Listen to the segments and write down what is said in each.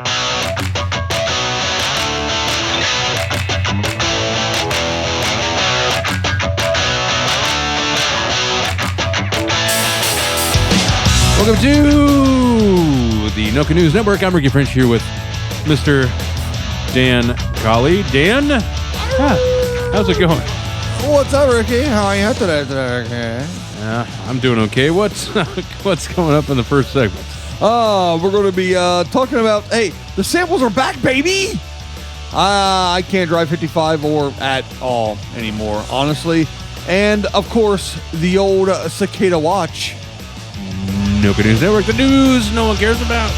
Welcome to the Noka News Network. I'm Ricky French here with Mr. Dan Colley. Dan, how's it going? What's up, Ricky? How are you today? I'm doing okay. What's coming up in the first segment? We're going to be talking about, hey, the samples are back, baby! I can't drive 55 or at all anymore, honestly. And, of course, the old Cicada watch. Noka News Network, the news no one cares about.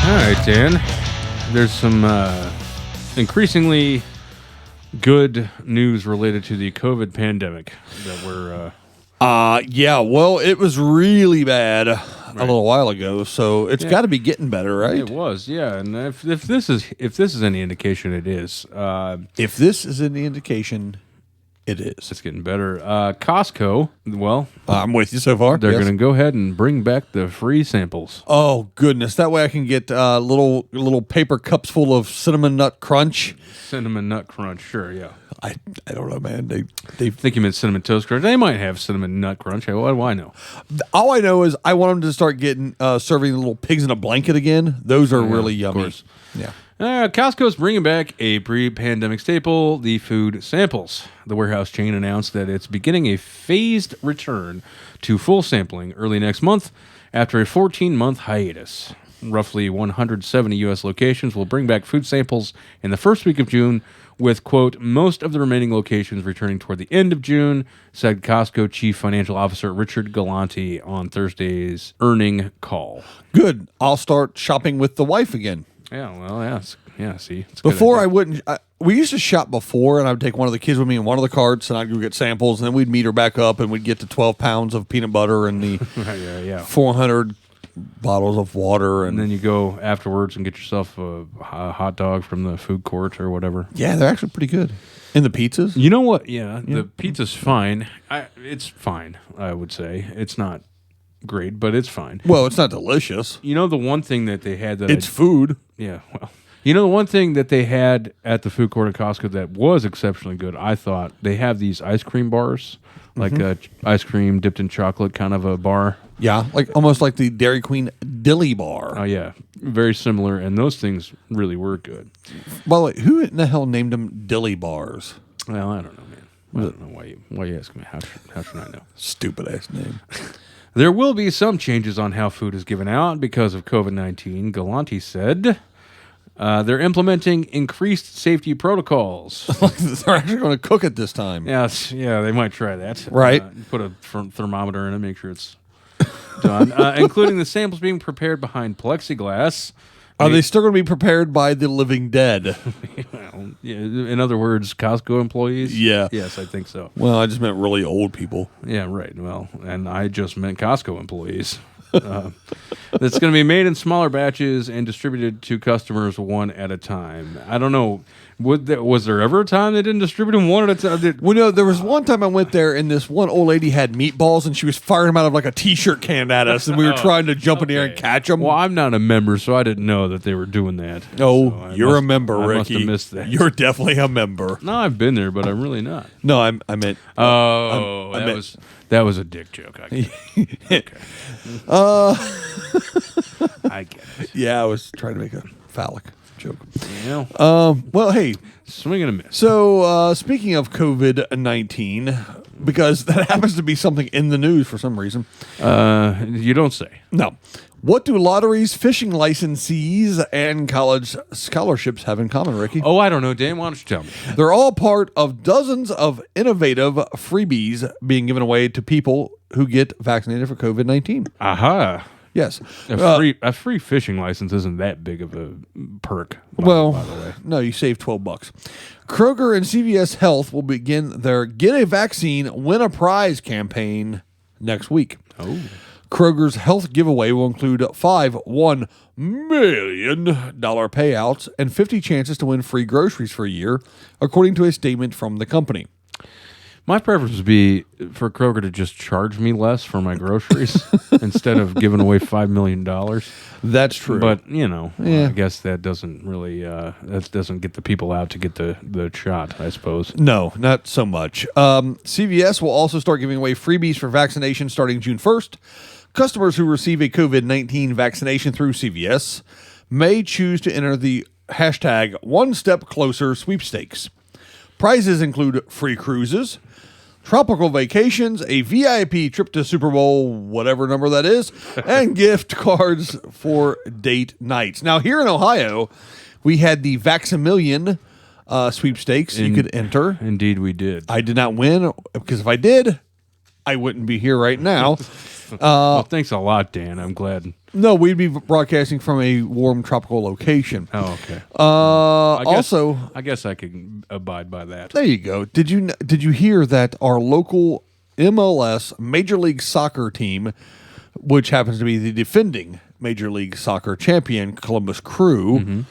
All right, Dan. There's some increasingly good news related to the COVID pandemic that we're... Yeah, well, it was really bad a little while ago, so it's got to be getting better, right? It was, yeah. And if this is any indication, it is. If this is any indication, it is. It's getting better. Costco, well, I'm with you so far. They're going to go ahead and bring back the free samples. Oh goodness! That way I can get little paper cups full of cinnamon nut crunch. Cinnamon nut crunch, sure, yeah. I don't know, man. They I think you meant cinnamon toast crunch. They might have cinnamon nut crunch. What do I know? All I know is I want them to start getting serving the little pigs in a blanket again. Those are really yummy. Of course. Yeah. Costco's bringing back a pre-pandemic staple, the food samples. The warehouse chain announced that it's beginning a phased return to full sampling early next month after a 14-month hiatus. Roughly 170 U.S. locations will bring back food samples in the first week of June, with, quote, most of the remaining locations returning toward the end of June, said Costco Chief Financial Officer Richard Galante on Thursday's earning call. Good. I'll start shopping with the wife again. Yeah, well, yeah, see. Before I wouldn't... we used to shop before, and I would take one of the kids with me in one of the carts, and I'd go get samples, and then we'd meet her back up, and we'd get to 12 pounds of peanut butter and the 400 bottles of water. And then you go afterwards and get yourself a hot dog from the food court or whatever. Yeah, they're actually pretty good. And the pizzas? You know what? Yeah. The pizza's fine. It's fine, I would say. It's not great, but it's fine. Well, it's not delicious. You know the one thing that they had that... It's food. Yeah, well... You know the one thing that they had at the food court at Costco that was exceptionally good, I thought, they have these ice cream bars, like ice cream dipped in chocolate kind of a bar. Yeah, almost like the Dairy Queen Dilly Bar. Oh, yeah. Very similar, and those things really were good. By the way, who in the hell named them Dilly Bars? Well, I don't know, man. I don't know why you ask me. How should I know? Stupid-ass name. There will be some changes on how food is given out because of COVID-19, Galante said. They're implementing increased safety protocols. They're actually going to cook it this time. Yes, yeah, they might try that. Right. Put a thermometer in it, make sure it's done. Including the samples being prepared behind plexiglass. Are they still going to be prepared by the living dead? Well, yeah, in other words, Costco employees? Yeah. Yes, I think so. Well, I just meant really old people. Yeah, right. Well, and I just meant Costco employees. That's going to be made in smaller batches and distributed to customers one at a time. I don't know. Was there ever a time they didn't distribute them one at a time? Well, no, there was one time I went there and this one old lady had meatballs and she was firing them out of like a T-shirt can at us and we were trying to jump in the air and catch them. Well, I'm not a member, so I didn't know that they were doing that. Oh, so you're a member, Ricky. I must have missed that. You're definitely a member. No, I've been there, but I'm really not. No, I meant... that was a dick joke. I get it. I get it. Yeah, I was trying to make a phallic joke. Yeah. Well, hey. Swing and a miss. So, speaking of COVID-19, because that happens to be something in the news for some reason. You don't say. No. What do lotteries, fishing licensees, and college scholarships have in common, Ricky? Oh, I don't know, Dan. Why don't you tell me? They're all part of dozens of innovative freebies being given away to people who get vaccinated for COVID-19. Aha. Yes. A free fishing license isn't that big of a perk. By the way. No, you save $12. Kroger and CVS Health will begin their Get a Vaccine, Win a Prize campaign next week. Oh. Kroger's health giveaway will include 5 $1 million payouts and 50 chances to win free groceries for a year, according to a statement from the company. My preference would be for Kroger to just charge me less for my groceries instead of giving away $5 million. That's true. But, I guess that doesn't really, that doesn't get the people out to get the shot, I suppose. No, not so much. CVS will also start giving away freebies for vaccination starting June 1st. Customers who receive a COVID-19 vaccination through CVS may choose to enter the hashtag One Step Closer sweepstakes. Prizes include free cruises, tropical vacations, a VIP trip to Super Bowl, whatever number that is, and gift cards for date nights. Now, here in Ohio, we had the Vaxamillion sweepstakes you could enter. Indeed, we did. I did not win, because if I did, I wouldn't be here right now. Well, thanks a lot, Dan. I'm glad. No, we'd be broadcasting from a warm tropical location. Oh, okay. I guess I could abide by that. There you go. Did you hear that our local MLS Major League Soccer team, which happens to be the defending Major League Soccer champion, Columbus Crew,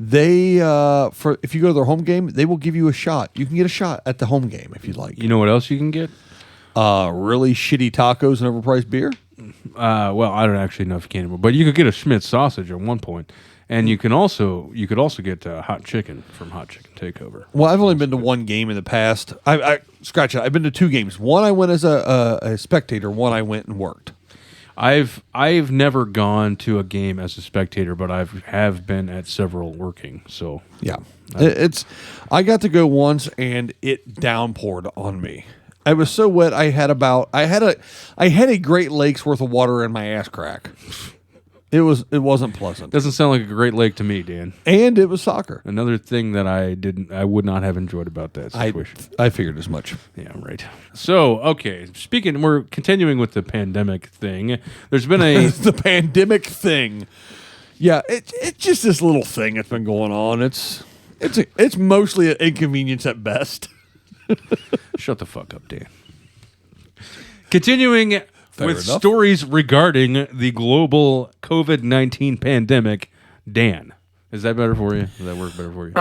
they if you go to their home game, they will give you a shot. You can get a shot at the home game if you'd like. You know what else you can get? Really shitty tacos and overpriced beer? Well, I don't actually know if you can anymore, but you could get a Schmidt sausage at one point, and you could also get hot chicken from Hot Chicken Takeover. Well, I've only been to one game in the past. I've been to 2 games. One I went as a spectator. One I went and worked. I've never gone to a game as a spectator, but I have been at several working. So yeah, I got to go once, and it downpoured on me. I was so wet. I had a Great Lakes worth of water in my ass crack. It wasn't pleasant. Doesn't sound like a Great Lake to me, Dan. And it was soccer. Another thing that I would not have enjoyed about that situation. I figured as much. Yeah, right. So, okay, we're continuing with the pandemic thing. There's been the pandemic thing. Yeah, it's just this little thing that's been going on. It's mostly an inconvenience at best. Shut the fuck up, Dan. Continuing with enough. Stories regarding the global COVID-19 pandemic, Dan. Is that better for you? Does that work better for you?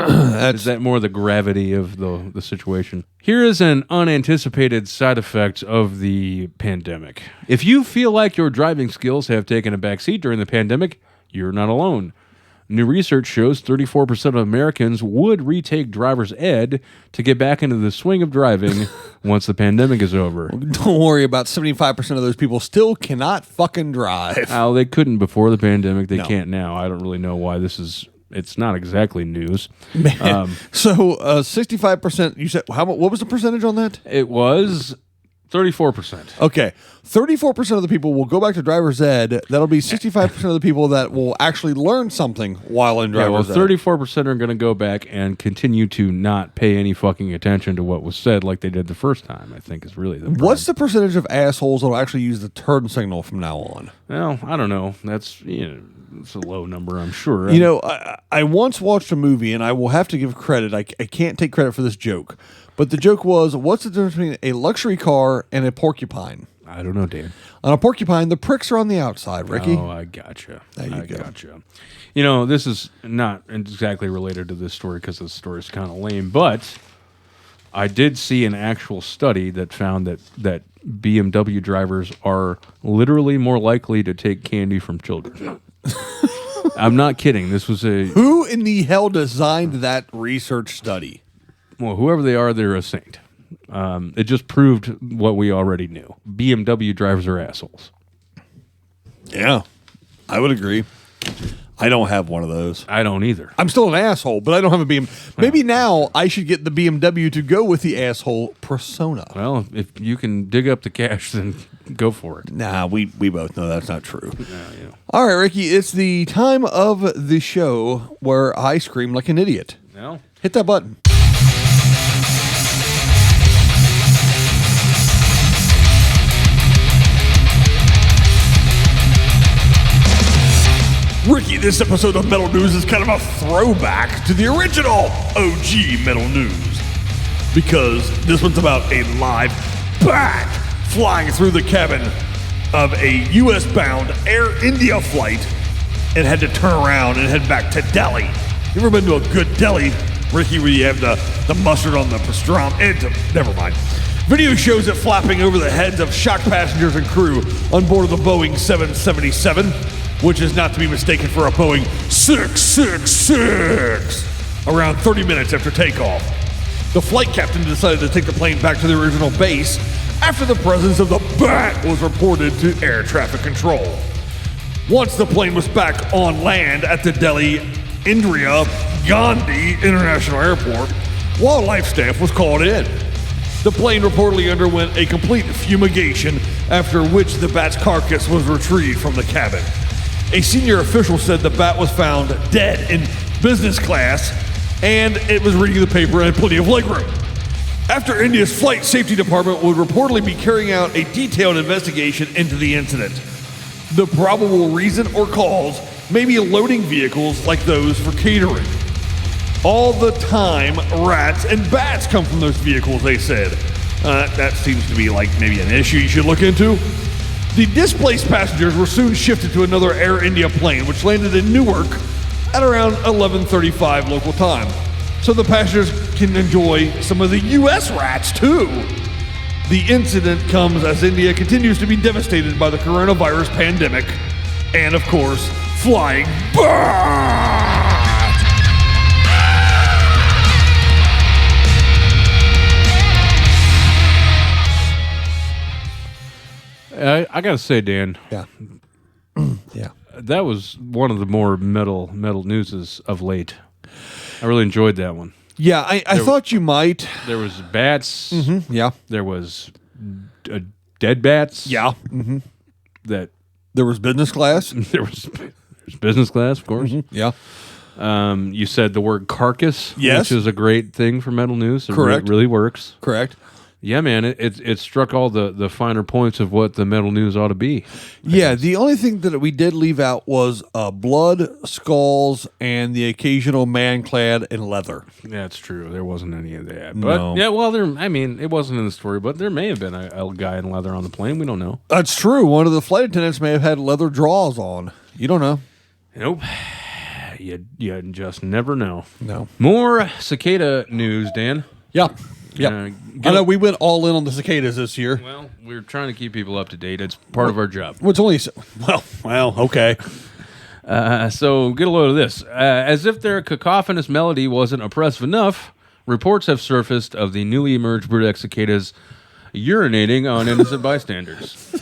Is that more the gravity of the situation? Here is an unanticipated side effect of the pandemic. If you feel like your driving skills have taken a backseat during the pandemic, you're not alone. New research shows 34% of Americans would retake driver's ed to get back into the swing of driving once the pandemic is over. Don't worry, about 75% of those people still cannot fucking drive. Oh, they couldn't before the pandemic. They can't now. I don't really know why it's not exactly news. So 65%, you said, what was the percentage on that? It was 34%. Okay. 34% of the people will go back to driver's ed. That'll be 65% of the people that will actually learn something while in driver's ed. 34% are going to go back and continue to not pay any fucking attention to what was said like they did the first time, I think is really the problem. What's the percentage of assholes that will actually use the turn signal from now on? Well, I don't know. It's a low number, I'm sure. I once watched a movie, and I will have to give credit. I can't take credit for this joke. But the joke was, what's the difference between a luxury car and a porcupine? I don't know, Dan. On a porcupine, the pricks are on the outside, Ricky. Oh, I gotcha. There you go. Gotcha. This is not exactly related to this story because the story is kind of lame, but I did see an actual study that found that BMW drivers are literally more likely to take candy from children. I'm not kidding. This was Who in the hell designed that research study? Well, whoever they are, they're a saint. It just proved what we already knew. BMW drivers are assholes. Yeah, I would agree. I don't have one of those. I don't either. I'm still an asshole, but I don't have a BMW. Maybe now I should get the BMW to go with the asshole persona. Well, if you can dig up the cash, then go for it. Nah, we both know that's not true. Yeah. All right, Ricky, it's the time of the show where I scream like an idiot. No? Hit that button. Ricky, this episode of Metal News is kind of a throwback to the original OG Metal News. Because this one's about a live bat flying through the cabin of a U.S.-bound Air India flight and had to turn around and head back to Delhi. You ever been to a good deli, Ricky, where you have the mustard on the pastrami? Never mind. Video shows it flapping over the heads of shocked passengers and crew on board of the Boeing 777, which is not to be mistaken for a Boeing 666, around 30 minutes after takeoff. The flight captain decided to take the plane back to the original base after the presence of the bat was reported to air traffic control. Once the plane was back on land at the Delhi Indira Gandhi International Airport, wildlife staff was called in. The plane reportedly underwent a complete fumigation, after which the bat's carcass was retrieved from the cabin. A senior official said the bat was found dead in business class, and it was reading the paper and had plenty of legroom. After India's flight safety department would reportedly be carrying out a detailed investigation into the incident. The probable reason or cause may be loading vehicles like those for catering. All the time, rats and bats come from those vehicles, they said. That seems to be like maybe an issue you should look into. The displaced passengers were soon shifted to another Air India plane, which landed in Newark at around 11:35 local time. So the passengers can enjoy some of the U.S. rats, too. The incident comes as India continues to be devastated by the coronavirus pandemic and, of course, flying bats. I gotta say, Dan. Yeah. Yeah. That was one of the more metal newses of late. I really enjoyed that one. Yeah, I thought you might. There was bats. Mm-hmm. Yeah. There was dead bats. Yeah. Mm-hmm. That there was business class. There's business class, of course. Mm-hmm. Yeah. You said the word carcass, yes, which is a great thing for metal news. Correct. It really works. Correct. Yeah, man, it struck all the finer points of what the metal news ought to be. Yeah, the only thing that we did leave out was blood, skulls, and the occasional man clad in leather. That's true. There wasn't any of that. But yeah, well, it wasn't in the story, but there may have been a guy in leather on the plane. We don't know. That's true. One of the flight attendants may have had leather drawers on. You don't know. Nope. You just never know. No. More cicada news, Dan. Yeah. Yeah, I know we went all in on the cicadas this year. Well, we're trying to keep people up to date. It's part of our job. Well, it's only okay. So get a load of this. As if their cacophonous melody wasn't oppressive enough, reports have surfaced of the newly emerged brood X cicadas urinating on innocent bystanders.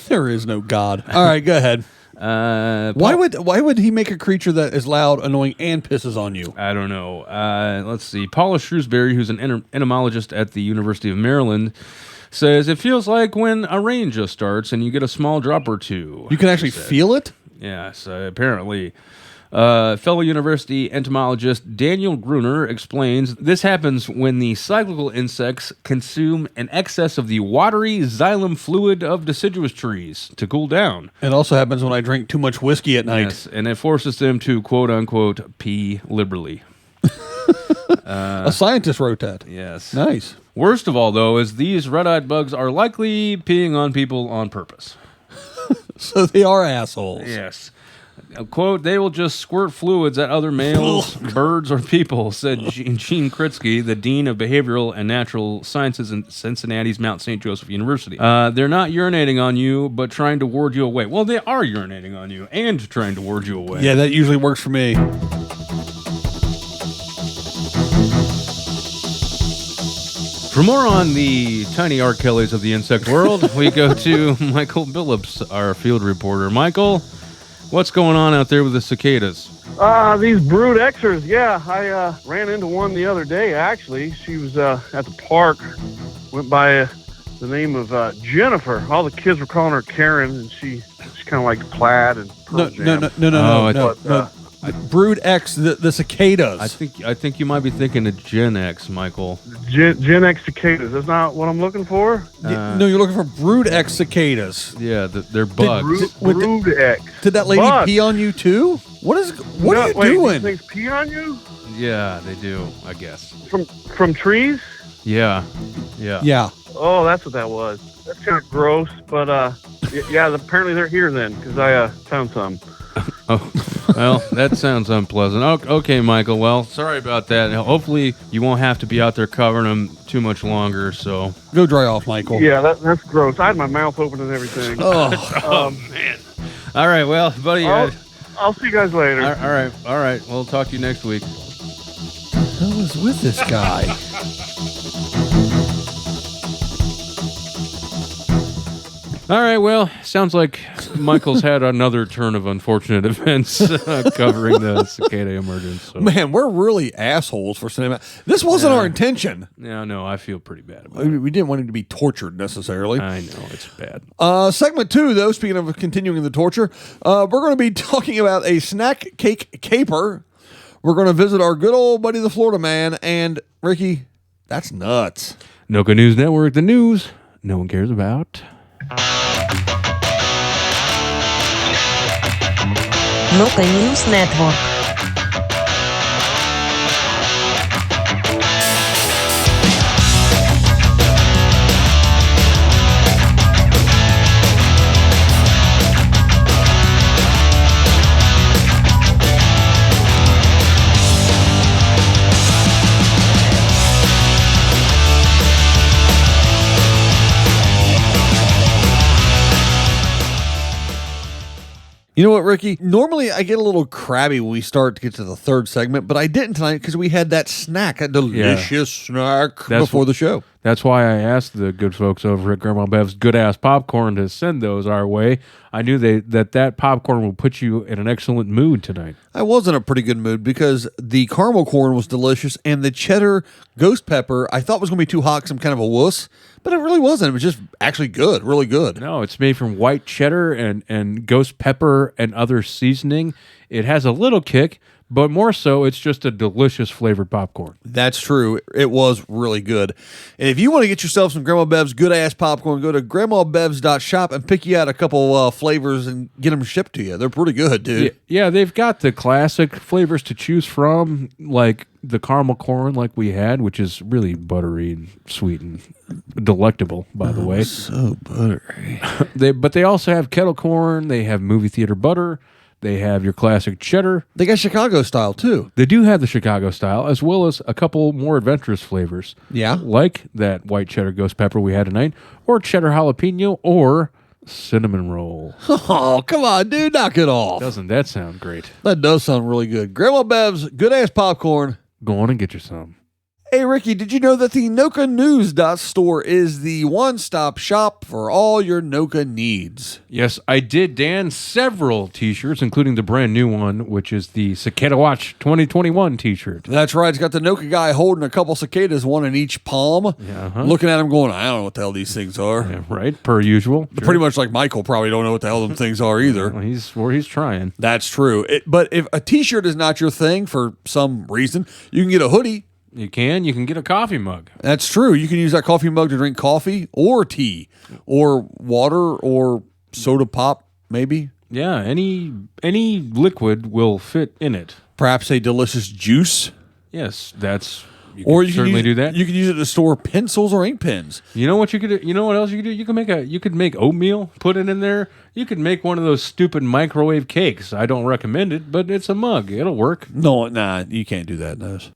There is no God. All right, go ahead. Why would he make a creature that is loud, annoying, and pisses on you? I don't know. Let's see. Paula Shrewsbury, who's an entomologist at the University of Maryland, says it feels like when a rain just starts and you get a small drop or two. You can actually feel it? Yes, apparently. Fellow university entomologist Daniel Gruner explains this happens when the cyclical insects consume an excess of the watery xylem fluid of deciduous trees to cool down. It also happens when I drink too much whiskey at night. Yes, and it forces them to quote-unquote pee liberally. A scientist wrote that. Yes. Nice. Worst of all, though, is these red-eyed bugs are likely peeing on people on purpose. So they are assholes. Yes. Quote, they will just squirt fluids at other males, birds, or people, said Gene Kritsky, the Dean of Behavioral and Natural Sciences in Cincinnati's Mount St. Joseph University. They're not urinating on you, but trying to ward you away. Well, they are urinating on you and trying to ward you away. Yeah, that usually works for me. For more on the tiny R. Kellys of the insect world, we go to Michael Billups, our field reporter. Michael, what's going on out there with the cicadas? These brood Xers, yeah. I ran into one the other day, actually. She was at the park, went by the name of Jennifer. All the kids were calling her Karen, and she's kind of like plaid and No. Brood X, the cicadas. I think you might be thinking of Gen X, Michael. Gen X cicadas. That's not what I'm looking for? No, you're looking for Brood X cicadas. Yeah, they're bugs. Brood X. Did that lady pee on you too? What are you doing? These things pee on you? Yeah, they do, I guess. From trees? Yeah. Yeah. Oh, that's what that was. That's kind of gross, but Yeah, apparently they're here then, because I found some. Oh, well, that sounds unpleasant. Okay, Michael. Well, sorry about that. Hopefully, you won't have to be out there covering them too much longer. So Go dry off, Michael. Yeah, that's gross. I had my mouth open and everything. Oh, man. All right, well, buddy. I'll see you guys later. All right. We'll talk to you next week. who is with this guy? All right, well, sounds like Michael's had another turn of unfortunate events covering the Cicada emergence. So. Man, we're really assholes for sending him out. This wasn't our intention. Yeah, no, I feel pretty bad about it. We didn't want him to be tortured necessarily. I know, it's bad. Segment 2, though, speaking of continuing the torture, we're going to be talking about a snack cake caper. We're going to visit our good old buddy, the Florida man, and Ricky, that's nuts. Noka News Network, the news no one cares about. Noka News Network. You know what, Ricky? Normally I get a little crabby when we start to get to the third segment, but I didn't tonight because we had that snack, that delicious snack before the show. That's why I asked the good folks over at Grandma Bev's Good Ass Popcorn to send those our way. I knew that popcorn will put you in an excellent mood tonight. I was in a pretty good mood because the caramel corn was delicious and the cheddar ghost pepper I thought was going to be too hot because I'm kind of a wuss, but it really wasn't. It was just actually good, really good. No, it's made from white cheddar and ghost pepper and other seasoning. It has a little kick, but more so, it's just a delicious flavored popcorn. That's true. It was really good. And if you want to get yourself some Grandma Bev's good-ass popcorn, go to grandmabevs.shop and pick you out a couple flavors and get them shipped to you. They're pretty good, dude. Yeah, they've got the classic flavors to choose from, like the caramel corn like we had, which is really buttery and sweet and delectable, by the way. So buttery. But they also have kettle corn. They have movie theater butter. They have your classic cheddar. They got Chicago style, too. They do have the Chicago style, as well as a couple more adventurous flavors. Yeah? Like that white cheddar ghost pepper we had tonight, or cheddar jalapeno, or cinnamon roll. Oh, come on, dude. Knock it off. Doesn't that sound great? That does sound really good. Grandma Bev's good-ass popcorn. Go on and get you some. Hey, Ricky, did you know that the Noka News store is the one-stop shop for all your Noka needs? Yes, I did, Dan. Several t-shirts, including the brand new one, which is the Cicada Watch 2021 t-shirt. That's right. It's got the Noka guy holding a couple cicadas, one in each palm, looking at him going, I don't know what the hell these things are. Yeah, right, per usual. Sure. Pretty much like Michael probably don't know what the hell them things are either. Well, he's trying. That's true. But if a t-shirt is not your thing for some reason, you can get a hoodie. You can get a coffee mug. That's true. You can use that coffee mug to drink coffee or tea or water or soda pop, maybe. Yeah, any liquid will fit in it. Perhaps a delicious juice. Yes, you can certainly do that. You can use it to store pencils or ink pens. You know what you could do? You know what else you could do? You could make oatmeal, put it in there. You could make one of those stupid microwave cakes. I don't recommend it, but it's a mug. It'll work. No, you can't do that, Nose.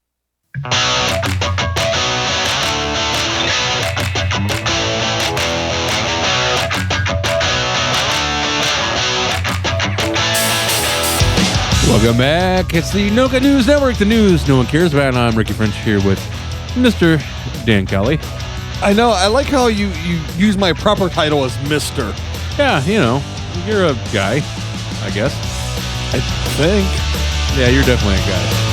Welcome back. It's the Noka News Network, the news no one cares about. And I'm Ricky French here with Mr. Dan Kelly. I know. I like how you use my proper title as Mr. Yeah, you're a guy, I guess. I think. Yeah, you're definitely a guy.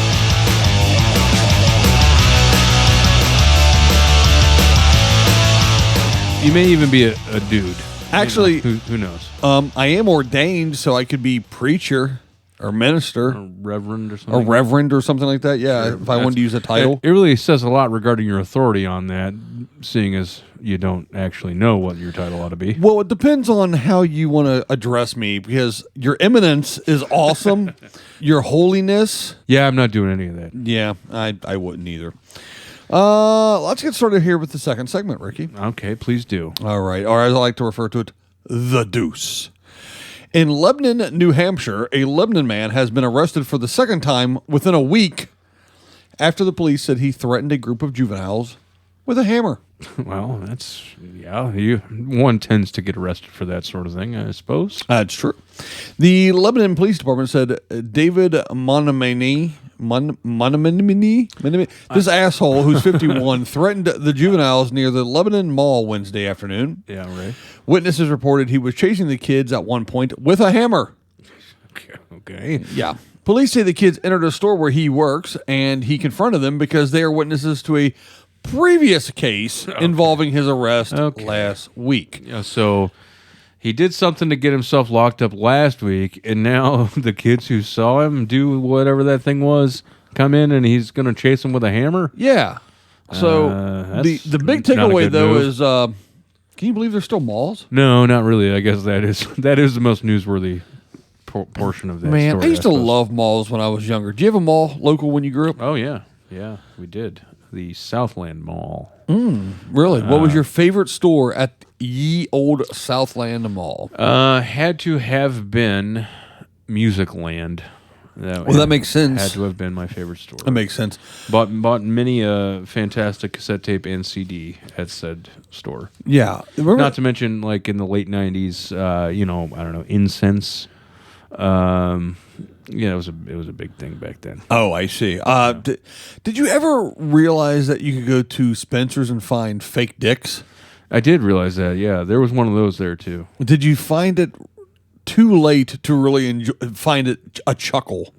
You may even be a dude. Actually, who knows? I am ordained, so I could be preacher or minister or reverend or something. Like that. Yeah, Sure. if I wanted to use a title. It really says a lot regarding your authority on that, seeing as you don't actually know what your title ought to be. Well, it depends on how you want to address me, because your eminence is awesome. Your holiness. Yeah, I'm not doing any of that. Yeah, I wouldn't either. Let's get started here with the second segment, Ricky. Okay, please do. All right. Or as I like to refer to it, the deuce. In Lebanon, New Hampshire, a Lebanon man has been arrested for the second time within a week after the police said he threatened a group of juveniles with a hammer. Well, one tends to get arrested for that sort of thing, I suppose. That's true. The Lebanon Police Department said David Monamini, this asshole who's 51, threatened the juveniles near the Lebanon Mall Wednesday afternoon. Yeah, right. Witnesses reported he was chasing the kids at one point with a hammer. Okay. Yeah. Police say the kids entered a store where he works, and he confronted them because they are witnesses to a previous case involving his arrest last week. Yeah, so he did something to get himself locked up last week, and now the kids who saw him do whatever that thing was come in, and he's going to chase them with a hammer? Yeah. So the big takeaway, though, move. is can you believe there's still malls? No, not really. I guess that is the most newsworthy portion of that Man, story. I used to love malls when I was younger. Did you have a mall local when you grew up? Oh, yeah. Yeah, we did. The Southland Mall. Really? What was your favorite store at ye old Southland Mall? Had to have been Music Land. That makes sense. Had to have been my favorite store. That makes sense. Bought many fantastic cassette tape and CD at said store. Yeah. Remember? Not to mention, like in the late '90s, I don't know, incense. It was a big thing back then. Oh, I see. Did you ever realize that you could go to Spencer's and find fake dicks? I did realize that. Yeah, there was one of those there too. Did you find it too late to really find it a chuckle?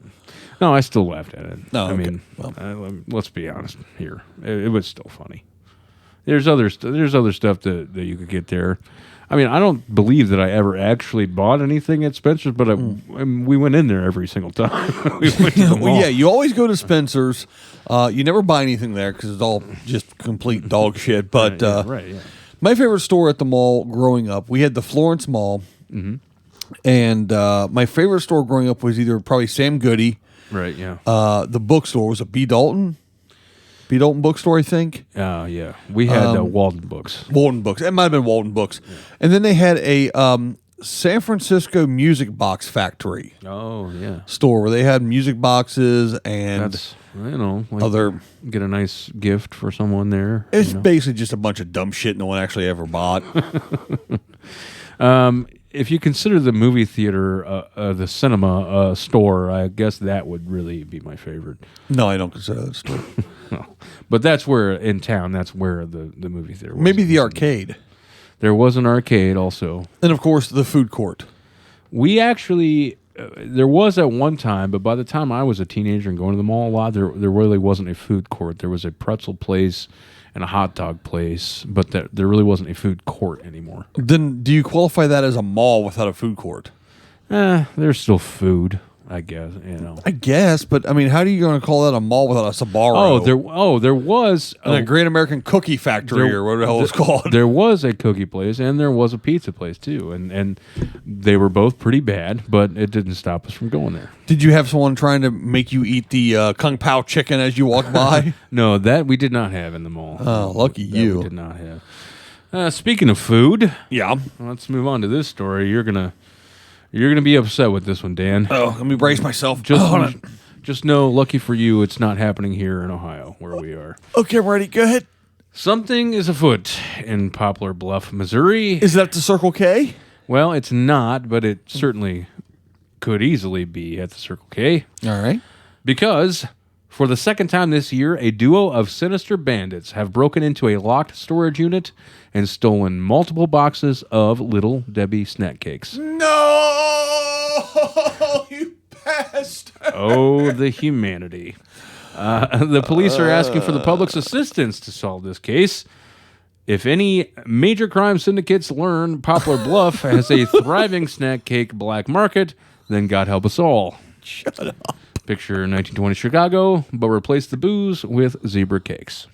No, I still laughed at it. No, I okay. mean, let's be honest here. It was still funny. There's other stuff that you could get there. I mean, I don't believe that I ever actually bought anything at Spencer's, but we went in there every single time. We went to the mall. Well, yeah, you always go to Spencer's. You never buy anything there because it's all just complete dog shit. But right. My favorite store at the mall growing up, we had the Florence Mall. Mm-hmm. And my favorite store growing up was either probably Sam Goody. Right, yeah. The bookstore was a B. Dalton bookstore, I think. Yeah. We had Walden Books. Walden Books. It might have been Walden Books. Yeah. And then they had a San Francisco Music Box Factory. Oh, yeah. Store where they had music boxes and that's, like other. Get a nice gift for someone there. It's basically just a bunch of dumb shit no one actually ever bought. If you consider the movie theater, the cinema store, I guess that would really be my favorite. No, I don't consider that a store. No. But that's where, in town, that's where the movie theater was. Maybe the arcade. There was an arcade also. And, of course, the food court. We actually, there was at one time, but by the time I was a teenager and going to the mall a lot, there really wasn't a food court. There was a pretzel place and a hot dog place, but there really wasn't a food court anymore. Then do you qualify that as a mall without a food court? There's still food, I guess. I guess, but I mean, how are you going to call that a mall without a Sbarro? There was a Great American Cookie Factory or whatever the hell it's called. There was a cookie place and there was a pizza place too, and they were both pretty bad, but it didn't stop us from going there. Did you have someone trying to make you eat the Kung Pao chicken as you walked by? No, that we did not have in the mall. Oh, lucky you! We did not have. Speaking of food, yeah, let's move on to this story. You're gonna be upset with this one, Dan. Oh, let me brace myself. Just know, lucky for you, it's not happening here in Ohio, where we are. Okay, I'm ready. Go ahead. Something is afoot in Poplar Bluff, Missouri. Is that the Circle K? Well, it's not, but it certainly could easily be at the Circle K. All right. Because for the second time this year, a duo of sinister bandits have broken into a locked storage unit and stolen multiple boxes of Little Debbie snack cakes. No! You bastard! Oh, the humanity. The police are asking for the public's assistance to solve this case. If any major crime syndicates learn Poplar Bluff has a thriving snack cake black market, then God help us all. Shut up. Picture 1920 Chicago, but replace the booze with zebra cakes.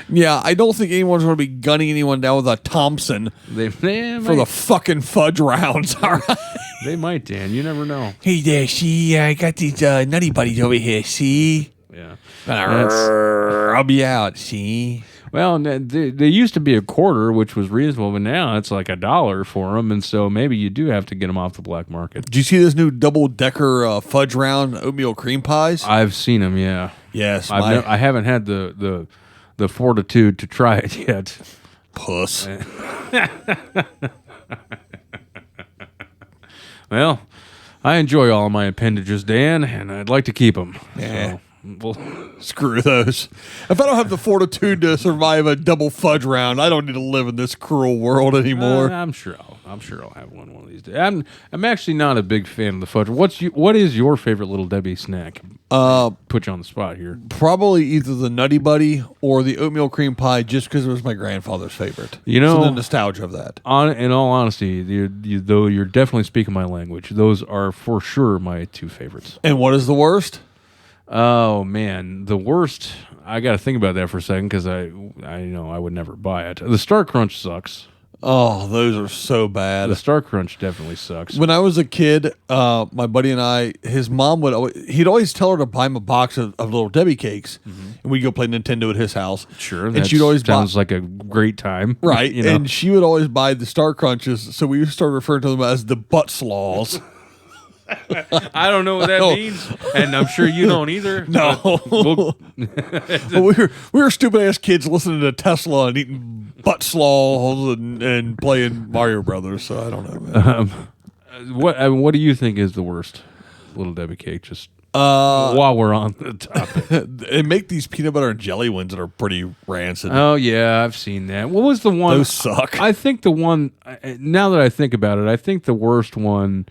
Yeah, I don't think anyone's going to be gunning anyone down with a Thompson They for the fucking fudge rounds. All right. They might, Dan. You never know. Hey there, see, I got these nutty buddies over here, see? Yeah. I'll be out. See? Well, they used to be a quarter, which was reasonable, but now it's like $1 for them, and so maybe you do have to get them off the black market. Did you see this new double-decker fudge round oatmeal cream pies? I've seen them, yeah. Yes. I haven't had the fortitude to try it yet. Puss. Well, I enjoy all of my appendages, Dan, and I'd like to keep them. Yeah. So, well, Screw those. If I don't have the fortitude to survive a double fudge round, I don't need to live in this cruel world anymore. I'm sure I'll have one of these days. I'm actually not a big fan of the fudge. What is your favorite Little Debbie snack? Put you on the spot here. Probably either the Nutty Buddy or the oatmeal cream pie, just because it was my grandfather's favorite. You know, so the nostalgia of that. In all honesty, though you're definitely speaking my language, those are for sure my two favorites. And what is the worst? Oh man, the worst. I got to think about that for a second because I know I would never buy it. The Star Crunch sucks. Oh, those are so bad. The Star Crunch definitely sucks. When I was a kid, my buddy and I, his mom he'd always tell her to buy him a box of Little Debbie cakes, and we'd go play Nintendo at his house. Sure, and she'd always sounds like a great time, right? You know? And she would always buy the Star Crunches, so we started referring to them as the butt slaws. I don't know what that means, and I'm sure you don't either. No, we were stupid ass kids listening to Tesla and eating butt slaws and playing Mario Brothers. So I don't know. Man. What do you think is the worst Little Debbie cake? Just while we're on the topic, they make these peanut butter and jelly ones that are pretty rancid. Oh yeah, I've seen that. What was the one? Those suck. I think the one. Now that I think about it, I think the worst one.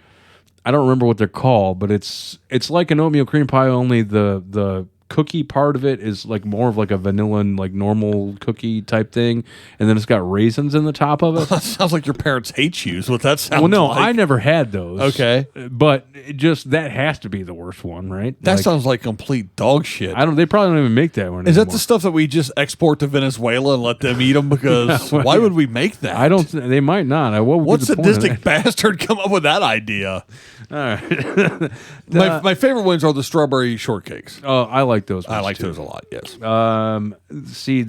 I don't remember what they're called, but it's like an oatmeal cream pie, only the cookie part of it is like more of like a vanilla and like normal cookie type thing, and then it's got raisins in the top of it. That sounds like your parents hate you. Is what that sounds. Well, no, like. I never had those. Okay, but that has to be the worst one, right? That sounds like complete dog shit. They probably don't even make that one. Is anymore. that the stuff that we just export to Venezuela and let them eat them? Because why would we make that? I don't. They might not. What sadistic bastard come up with that idea? All right. My favorite ones are the strawberry shortcakes. Oh, I like those. I like too. those a lot. Yes. Let's see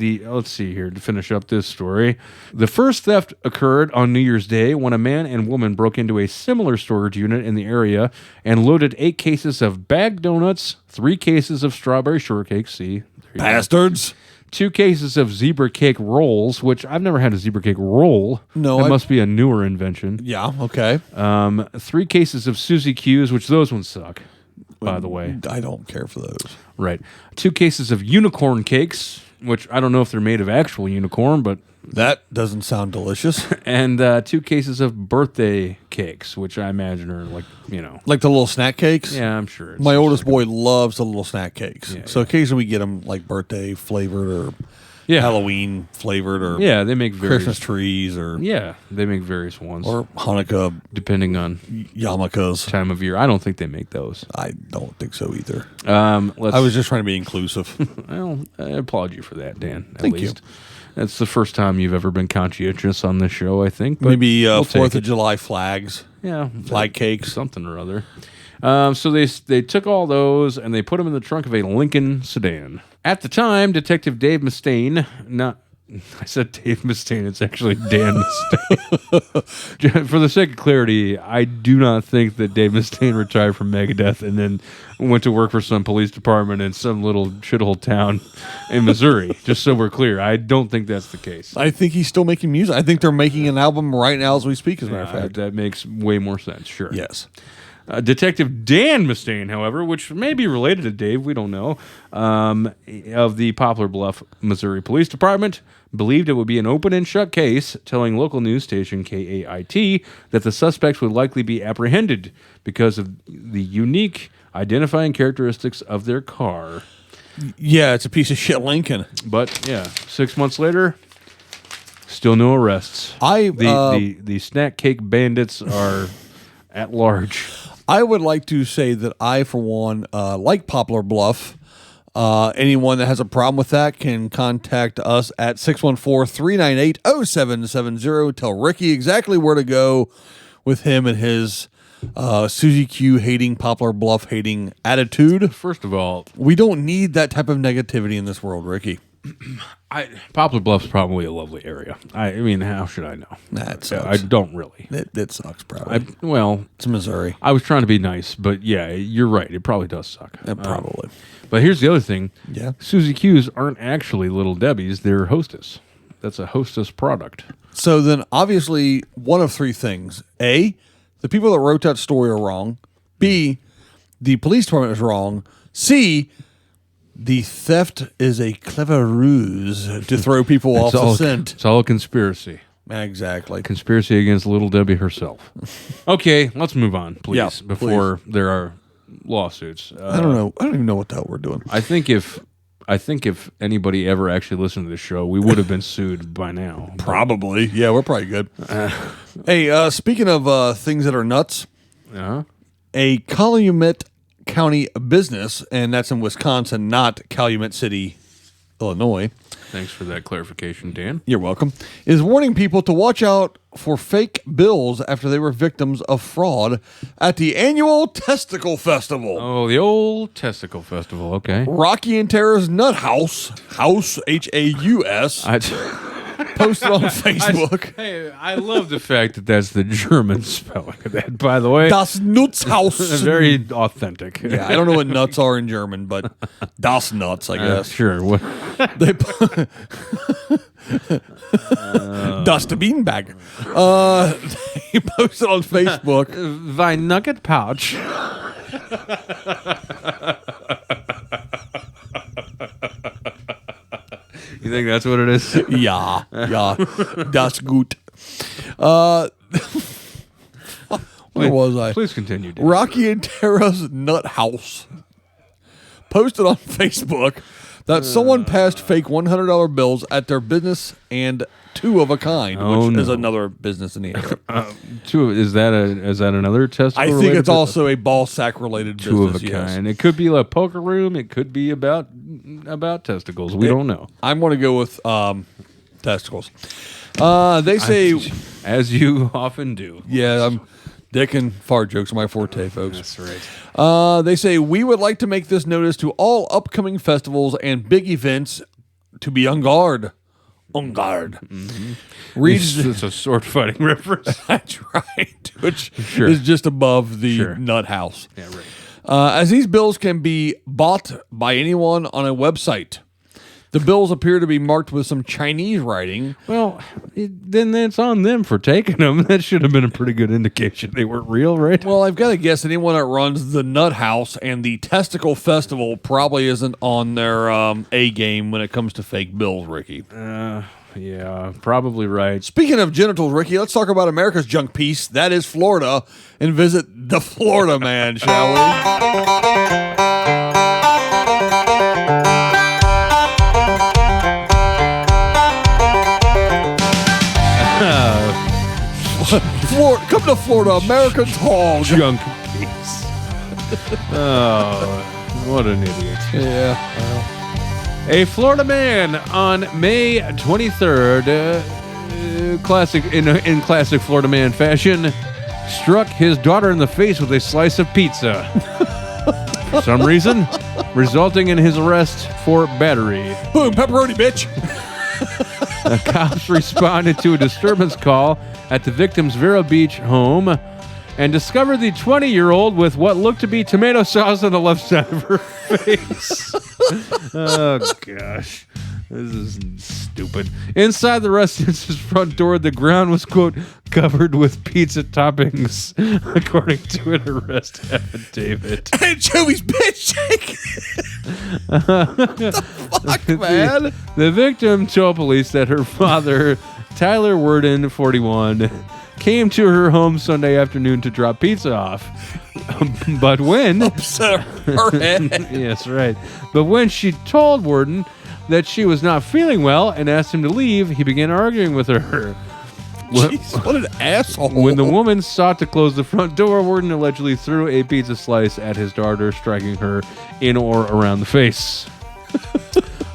here to finish up this story. The first theft occurred on New Year's Day when a man and woman broke into a similar storage unit in the area and loaded 8 cases of bagged donuts, 3 cases of strawberry shortcakes. See, bastards. 2 cases of zebra cake rolls, which I've never had a zebra cake roll. No, that must be a newer invention. Yeah. Okay. 3 cases of Suzy Q's, which those ones suck. By the way, I don't care for those. Right. 2 cases of unicorn cakes, which I don't know if they're made of actual unicorn, but that doesn't sound delicious. And 2 cases of birthday cakes, which I imagine are like the little snack cakes. Yeah, I'm sure. My oldest boy loves the little snack cakes, so yeah. occasionally we get them like birthday flavored or Halloween flavored or they make various Christmas trees or they make various ones or Hanukkah, depending on yarmulkes time of year. I don't think they make those. I don't think so either. I was just trying to be inclusive. Well, I applaud you for that, Dan. Thank you. That's the first time you've ever been conscientious on this show, I think. But maybe 4th of July flags. Yeah, flag cakes, something or other. So they took all those and they put them in the trunk of a Lincoln sedan. At the time, Detective Dave Mustaine, I said Dave Mustaine, it's actually Dan Mustaine. For the sake of clarity, I do not think that Dave Mustaine retired from Megadeth and then went to work for some police department in some little shithole town in Missouri. Just so we're clear, I don't think that's the case. I think he's still making music. I think they're making an album right now as we speak, as a matter of fact. That makes way more sense, sure. Yes. Detective Dan Mustaine, however, which may be related to Dave, we don't know, of the Poplar Bluff, Missouri Police Department, believed it would be an open and shut case, telling local news station KAIT that the suspects would likely be apprehended because of the unique identifying characteristics of their car. Yeah, it's a piece of shit Lincoln. But, 6 months later, still no arrests. The snack cake bandits are at large. I would like to say that I, for one, like Poplar Bluff. Anyone that has a problem with that can contact us at 614-398-0770. Tell Ricky exactly where to go with him and his Susie Q hating, Poplar Bluff hating attitude. First of all, We don't need that type of negativity in this world, Ricky. Poplar Bluff's probably a lovely area. I mean, how should I know? That sucks. I don't really. It sucks, probably. Well, It's Missouri. I was trying to be nice, but yeah, you're right. It probably does suck. Probably. But here's the other thing. Yeah. Susie Q's aren't actually Little Debbie's. They're Hostess. That's a Hostess product. So then, obviously, one of three things. A, the people that wrote that story are wrong. B, the police department is wrong. C, the theft is a clever ruse to throw people off the scent. It's all a conspiracy. Exactly. Conspiracy against Little Debbie herself. Okay, let's move on, please, Yeah, before there are lawsuits. I don't know. I don't even know what the hell we're doing. I think if anybody ever actually listened to this show, we would have been sued by now. Probably. Yeah, we're probably good. Hey, speaking of things that are nuts, a Calumet County business, and that's in Wisconsin, not Calumet City, Illinois. Thanks for that clarification, Dan. You're welcome. Is warning people to watch out for fake bills after they were victims of fraud at the annual Testicle Festival. Oh, the old Testicle Festival. Okay. Rocky and Tara's Nut House, Haus, posted on Facebook. I love the fact that that's the German spelling of that, by the way. Das Nutzhaus. Very authentic. Yeah, I don't know what nuts are in German, but Das Nuts, I guess. Sure. What? They Das the Beanbag. They posted on Facebook. Wein Nugget Pouch. You think that's what it is? Yeah, das gut. Where was I? Please continue, Dan. Rocky and Tara's Nut House posted on Facebook that someone passed fake $100 bills at their business and two of a kind, which is another business in the area. Is that another testicle? I think it's also a ball sack related business. Two of a kind. It could be a poker room. It could be about testicles. We don't know. I'm going to go with testicles. They say, as you often do. Yeah, dick and fart jokes are my forte, folks. That's right. They say, we would like to make this notice to all upcoming festivals and big events to be on guard. On guard. Mm-hmm. It's a sword fighting reference. That's right. Which is just above the nut house. Yeah, right. As these bills can be bought by anyone on a website. The bills appear to be marked with some Chinese writing. Well, then it's on them for taking them. That should have been a pretty good indication they weren't real, right? Well, I've got to guess anyone that runs the Nut House and the Testicle Festival probably isn't on their A game when it comes to fake bills, Ricky. Yeah, probably right. Speaking of genitals, Ricky, let's talk about America's junk piece. That is Florida, and visit the Florida man, shall we? Come to Florida, America's hog. Junk piece. Oh, what an idiot. Yeah. A Florida man on May 23rd, in classic Florida man fashion, struck his daughter in the face with a slice of pizza. For some reason, resulting in his arrest for battery. Boom, pepperoni, bitch. The cops responded to a disturbance call at the victim's Vero Beach home and discovered the 20-year-old with what looked to be tomato sauce on the left side of her face. Oh, gosh. This is stupid. Inside the residence's front door, the ground was, quote, covered with pizza toppings, according to an arrest affidavit. Anchovies, bitch! What the fuck, man? The victim told police that her father, Tyler Worden, 41, came to her home Sunday afternoon to drop pizza off. But when... her head. Yes, right. But when she told Worden that she was not feeling well and asked him to leave, he began arguing with her. Jeez, what an asshole. When the woman sought to close the front door, Worden allegedly threw a pizza slice at his daughter, striking her in or around the face.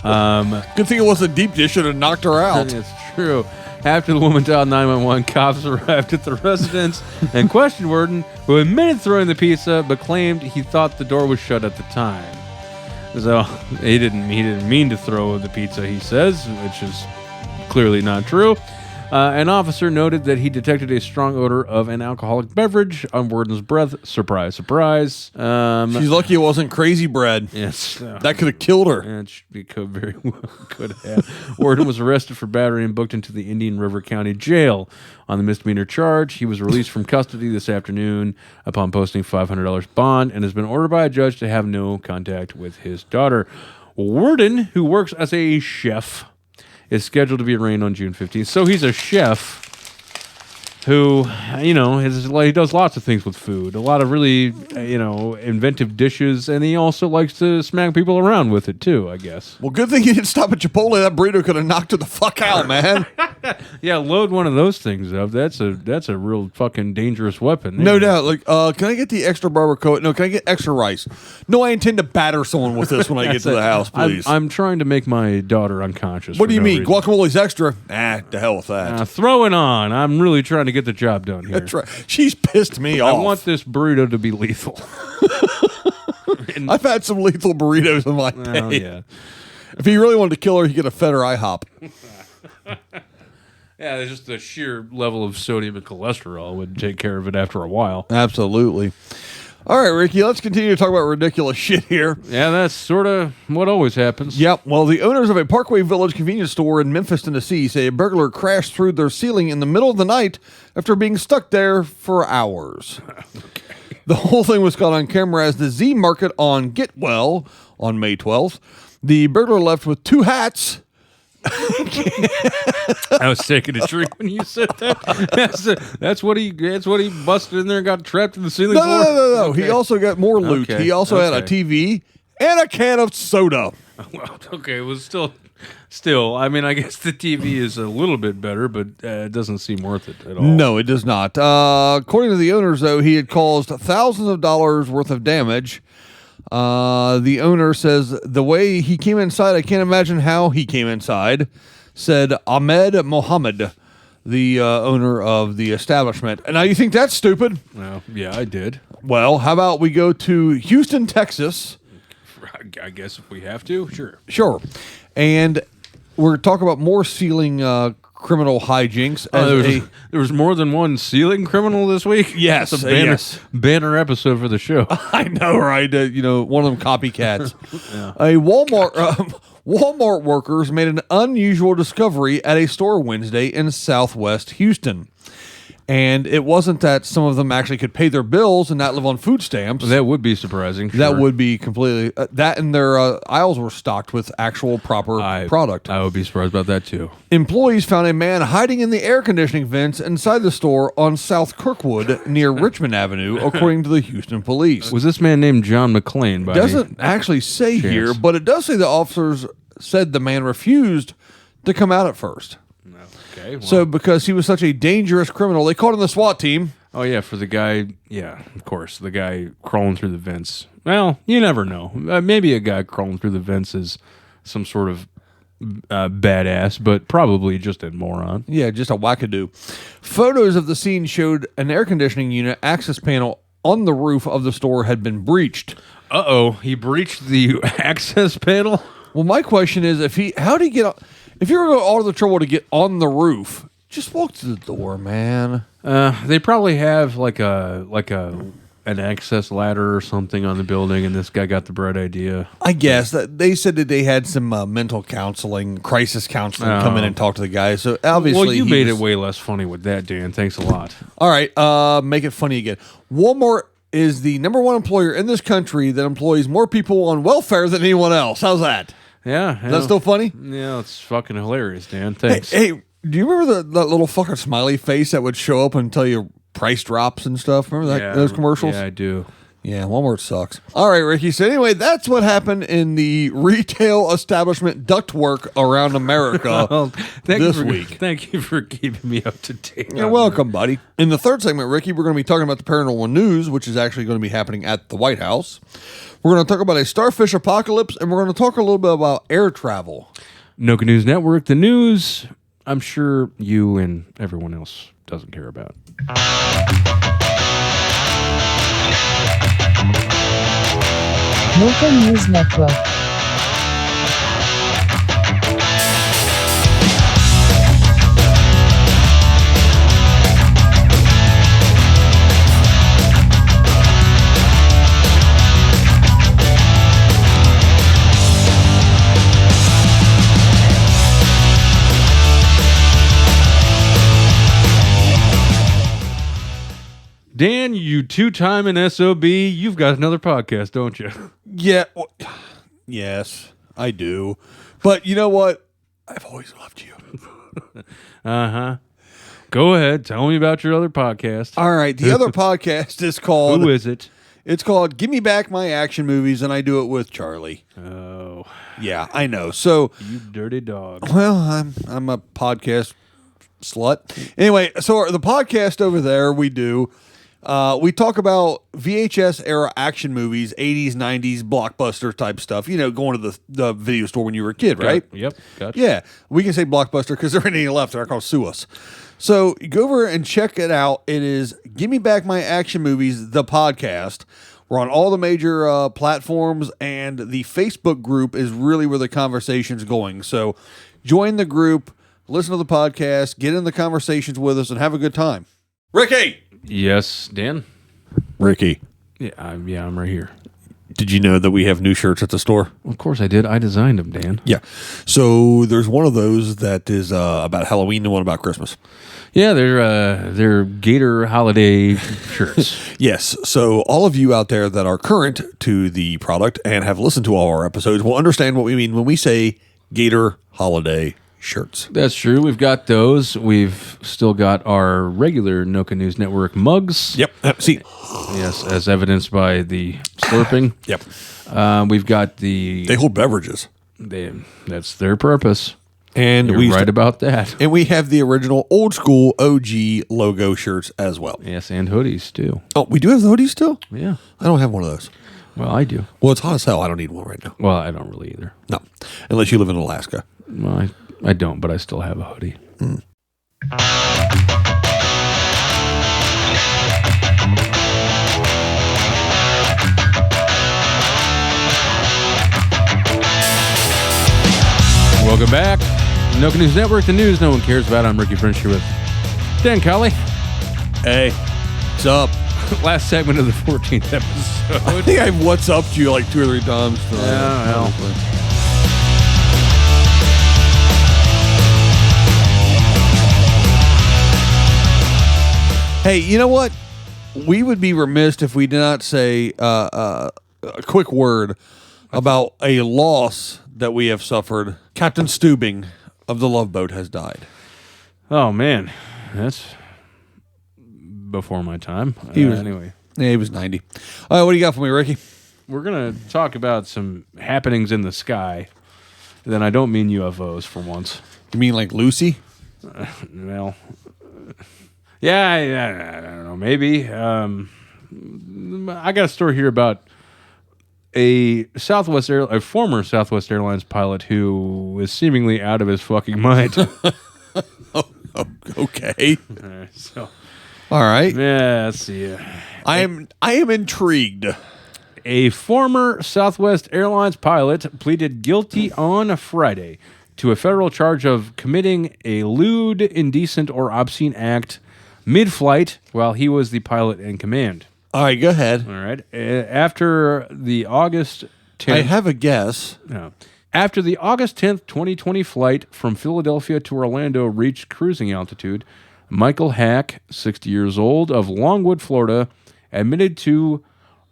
Good thing it wasn't deep dish. Should have knocked her out. It's true. After the woman dialed 911, cops arrived at the residence and questioned Worden, who admitted throwing the pizza, but claimed he thought the door was shut at the time. So he didn't mean to throw the pizza, he says, which is clearly not true. An officer noted that he detected a strong odor of an alcoholic beverage on Worden's breath. Surprise, surprise. She's lucky it wasn't crazy bread. Yes. That could have killed her. And very well could have. Worden was arrested for battery and booked into the Indian River County Jail on the misdemeanor charge. He was released from custody this afternoon upon posting $500 bond and has been ordered by a judge to have no contact with his daughter. Worden, who works as a chef, is scheduled to be arraigned on June 15th. So he's a chef who, he does lots of things with food. A lot of really, inventive dishes, and he also likes to smack people around with it too, I guess. Well, good thing he didn't stop at Chipotle. That burrito could have knocked her the fuck out, man. Yeah, load one of those things up. That's a real fucking dangerous weapon. No doubt. Like, can I get the extra barbacoa? No, can I get extra rice? No, I intend to batter someone with this when I get to the house, please. I'm trying to make my daughter unconscious. What do you mean? Reason. Guacamole's extra? To hell with that. Throw it on. I'm really trying to get the job done here. That's right. She's pissed me off. I want this burrito to be lethal. I've had some lethal burritos in my day. Oh, yeah. If he really wanted to kill her, he'd get a fed or IHOP. Yeah, it's just the sheer level of sodium and cholesterol would take care of it after a while. Absolutely. All right, Ricky, let's continue to talk about ridiculous shit here. Yeah, that's sort of what always happens. Yep. Well, the owners of a Parkway Village convenience store in Memphis, Tennessee, say a burglar crashed through their ceiling in the middle of the night after being stuck there for hours. Okay. The whole thing was caught on camera as the Z Market on Getwell on May 12th. The burglar left with 2 hats. I was taking a drink when you said that. That's what he busted in there and got trapped in the ceiling. No. Okay. He also got more loot. Okay. He also had a TV and a can of soda. Well, okay, it was still. I mean, I guess the TV is a little bit better, but it doesn't seem worth it at all. No, it does not. According to the owners, though, he had caused thousands of dollars worth of damage. The owner says the way he came inside, I can't imagine how he came inside, said Ahmed Mohammed, the owner of the establishment. And now you think that's stupid? Well, yeah, I did. Well, how about we go to Houston, Texas? I guess if we have to, sure. Sure. And we're talking about more ceiling criminal hijinks. There was more than one ceiling criminal this week? Yes. It's a banner episode for the show. I know, right? One of them copycats. Yeah. A Walmart workers made an unusual discovery at a store Wednesday in Southwest Houston. And it wasn't that some of them actually could pay their bills and not live on food stamps. That would be surprising. Sure. That would be completely... that and their aisles were stocked with actual proper product. I would be surprised about that, too. Employees found a man hiding in the air conditioning vents inside the store on South Kirkwood near Richmond Avenue, according to the Houston police. Was this man named John McClane? By Doesn't actually say chance? here, but it does say the officers said the man refused to come out at first. Okay, well. So because he was such a dangerous criminal, they called him the SWAT team. Oh, yeah, for the guy, yeah, of course, the guy crawling through the vents. Well, you never know. Maybe a guy crawling through the vents is some sort of badass, but probably just a moron. Yeah, just a wackadoo. Photos of the scene showed an air conditioning unit access panel on the roof of the store had been breached. Uh-oh, he breached the access panel? Well, my question is, how do you get... If you're going to go all the trouble to get on the roof, just walk to the door, man. They probably have like an access ladder or something on the building, and this guy got the bright idea. I guess that they said that they had some mental counseling, crisis counseling, come in and talk to the guy. So obviously, well, you made it way less funny with that, Dan. Thanks a lot. All right, make it funny again. Walmart is the number one employer in this country that employs more people on welfare than anyone else. How's that? Yeah. Is that still funny? Yeah, it's fucking hilarious, Dan. Thanks. Hey, do you remember that little fucking smiley face that would show up and tell you price drops and stuff? Remember those commercials? Yeah, I do. Yeah, Walmart sucks. All right, Ricky. So anyway, that's what happened in the retail establishment ductwork around America this week. Thank you for keeping me up to date. You're welcome, buddy. In the third segment, Ricky, we're going to be talking about the paranormal news, which is actually going to be happening at the White House. We're going to talk about a Starfish Apocalypse, and we're going to talk a little bit about air travel. Noka News Network, the news I'm sure you and everyone else doesn't care about. Local News Network. Dan, you two-timing SOB, you've got another podcast, don't you? Yeah. Well, yes, I do. But you know what? I've always loved you. Uh-huh. Go ahead. Tell me about your other podcast. All right. The other podcast is called... Who is it? It's called Give Me Back My Action Movies, and I do it with Charlie. Oh, Yeah, I know. So, you dirty dog. well, I'm a podcast slut. Anyway, so the podcast over there we do... we talk about VHS era action movies, 80s, 90s, blockbuster type stuff. You know, going to the video store when you were a kid, right? Yep. Gotcha. Yeah. We can say blockbuster because there ain't any left. They're not going to sue us. So go over and check it out. It is Give Me Back My Action Movies, the podcast. We're on all the major platforms, and the Facebook group is really where the conversation's going. So join the group, listen to the podcast, get in the conversations with us, and have a good time. Ricky! Yes, Dan? Ricky, Yeah, I'm right here. did you know that we have new shirts at the store? Of course I did. I designed them, Dan. Yeah. So there's one of those that is about Halloween and one about Christmas. Yeah, they're Gator holiday shirts. Yes. So all of you out there that are current to the product and have listened to all our episodes will understand what we mean when we say Gator holiday shirts. That's true. We've got those. We've still got our regular Noka News Network mugs. Yep. See. Yes, as evidenced by the slurping. Yep. We've got the... They hold beverages. That's their purpose. And You're right about that. And we have the original old school OG logo shirts as well. Yes, and hoodies, too. Oh, we do have the hoodies still? Yeah. I don't have one of those. Well, I do. Well, it's hot as hell. I don't need one right now. Well, I don't really either. No. Unless you live in Alaska. Well, I don't, but I still have a hoodie. Welcome back. Noka News Network, the news no one cares about. I'm Ricky French here with Dan Colley. Hey, what's up? Last segment of the 14th episode. I think I've what's up to you like 2 or 3 times. Yeah, well. Hey, you know what? We would be remiss if we did not say a quick word about a loss that we have suffered. Captain Steubing of the Love Boat has died. Oh, man. That's before my time. Anyway. Yeah, he was 90. All right, what do you got for me, Ricky? We're going to talk about some happenings in the sky. Then I don't mean UFOs for once. You mean like Lucy? Well, yeah, I don't know. Maybe. I got a story here about a former Southwest Airlines pilot who is seemingly out of his fucking mind. Okay. So, all right. yeah, let's see. I am intrigued. A former Southwest Airlines pilot pleaded guilty on Friday to a federal charge of committing a lewd, indecent, or obscene act mid-flight while he was the pilot in command. All right, go ahead. All right. After the August 10th... I have a guess. No. After the August 10th, 2020 flight from Philadelphia to Orlando reached cruising altitude, Michael Hack, 60 years old, of Longwood, Florida, admitted to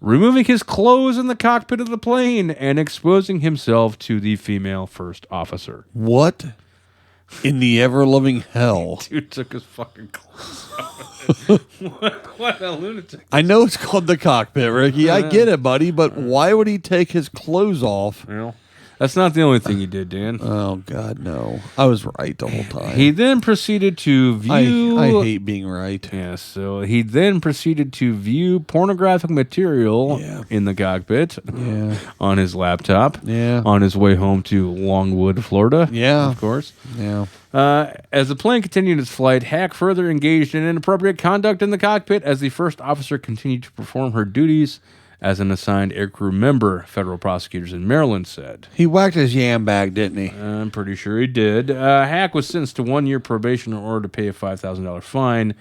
removing his clothes in the cockpit of the plane and exposing himself to the female first officer. What in the ever-loving hell? Dude took his fucking clothes off. What a lunatic. I know it's called the cockpit, Ricky. I get it, buddy, but why would he take his clothes off? Well, That's not the only thing he did, Dan. Oh, God, no. I was right the whole time. He then proceeded to view... I hate being right. Yeah, so he then proceeded to view pornographic material in the cockpit on his laptop on his way home to Longwood, Florida. Yeah. Of course. Yeah. As the plane continued its flight, Hack further engaged in inappropriate conduct in the cockpit as the first officer continued to perform her duties as an assigned aircrew member, federal prosecutors in Maryland said. He whacked his yam bag, didn't he? I'm pretty sure he did. Hack was sentenced to 1 year probation in order to pay a $5,000 fine.